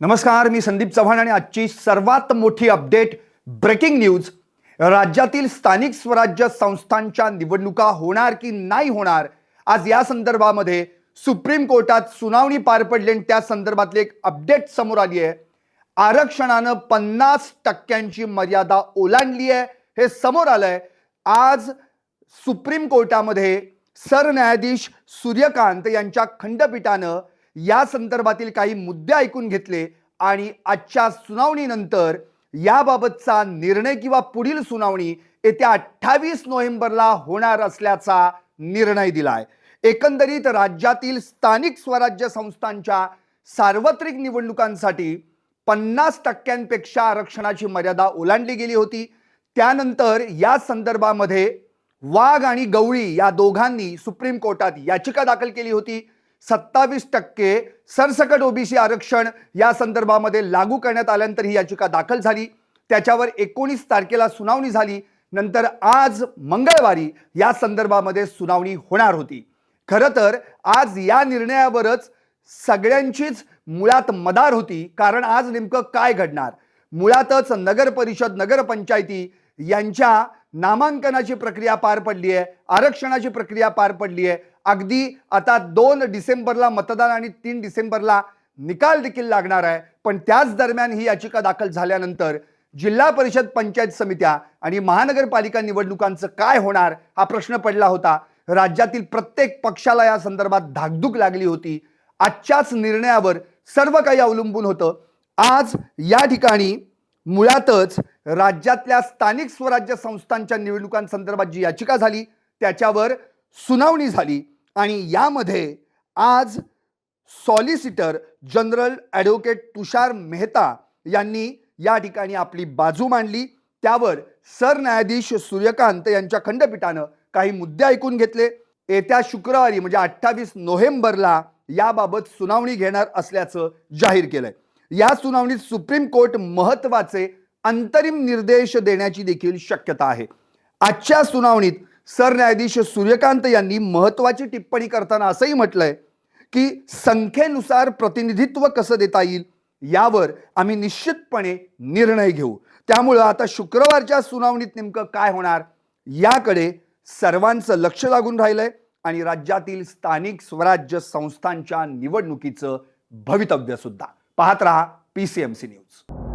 नमस्कार, मी संदीप चव्हाण आणि आजची सर्वात मोठी अपडेट ब्रेकिंग न्यूज। राज्यातील स्थानिक स्वराज्य संस्थांच्या निवडणुका होणार की नाही होणार, आज या संदर्भामध्ये सुप्रीम कोर्टात सुनावणी पार पडली आणि त्या संदर्भातली एक अपडेट समोर आली आहे। आरक्षणानं 50% मर्यादा ओलांडली आहे हे समोर आलंय। आज सुप्रीम कोर्टामध्ये सरन्यायाधीश सूर्यकांत यांच्या खंडपीठानं या संदर्भातील काही मुद्दे ऐकून घेतले आणि आजच्या सुनावणीनंतर याबाबतचा निर्णय किंवा पुढील सुनावणी येत्या 28 नोव्हेंबरला होणार असल्याचा निर्णय दिलाय। एकंदरीत राज्यातील स्थानिक स्वराज्य संस्थांच्या सार्वत्रिक निवडणुकांसाठी 50%पेक्षा आरक्षणाची मर्यादा ओलांडली गेली होती। त्यानंतर या संदर्भामध्ये वाघ आणि गवळी या दोघांनी सुप्रीम कोर्टात याचिका दाखल केली होती। 27% सरसकट ओबीसी आरक्षण या संदर्भामध्ये लागू करण्यात आल्यानंतर ही याचिका दाखल झाली। त्याच्यावर 19 तारखेला सुनावणी झाली। नंतर आज मंगळवारी या संदर्भामध्ये सुनावणी होणार होती। खरं तर आज या निर्णयावरच सगळ्यांचीच मुळात मदार होती, कारण आज नेमकं काय घडणार। मुळातच नगर परिषद नगरपंचायती यांच्या नामांकनाची प्रक्रिया पार पडली आहे, आरक्षणाची प्रक्रिया पार पडली आहे। अगदी आता 2 डिसेंबरला मतदान आणि 3 डिसेंबरला निकाल देखील लागणार आहे। पण त्याच दरम्यान ही याचिका दाखल झाल्यानंतर जिल्हा परिषद पंचायत समित्या आणि महानगरपालिका निवडणुकांचं काय होणार हा प्रश्न पडला होता। राज्यातील प्रत्येक पक्षाला या संदर्भात धाकधूक लागली होती। आजच्याच निर्णयावर सर्व काही अवलंबून होतं। आज या ठिकाणी मुळातच राज्यातल्या स्थानिक स्वराज्य संस्थांच्या निवडणुकांसंदर्भात जी याचिका झाली त्याच्यावर सुनावणी झाली आणि यामध्ये आज solicitor general advocate Tushar Mehta यांनी या ठिकाणी आपली बाजू मांडली। त्यावर सरन्यायाधीश सूर्यकांत यांच्या खंडपीठानं काही मुद्दे ऐकून घेतले। येत्या शुक्रवारी म्हणजे 28 नोव्हेंबरला याबाबत सुनावणी घेणार असल्याचं जाहीर केलंय। या सुनावणीत सुप्रीम कोर्ट महत्त्वाचे अंतरिम निर्देश देण्याची देखील शक्यता आहे। आजच्या सुनावणीत सरन्यायाधीश सूर्यकांत यांनी महत्त्वाची टिप्पणी करताना असंही म्हटलंय की संख्येनुसार प्रतिनिधित्व कसं देता येईल यावर आम्ही निश्चितपणे निर्णय घेऊ। त्यामुळे आता शुक्रवारच्या सुनावणीत नेमकं काय होणार याकडे सर्वांचं लक्ष लागून राहिलंय आणि राज्यातील स्थानिक स्वराज्य संस्थांच्या निवडणुकीचं भवितव्य सुद्धा। पाहत रहा PCMC न्यूज।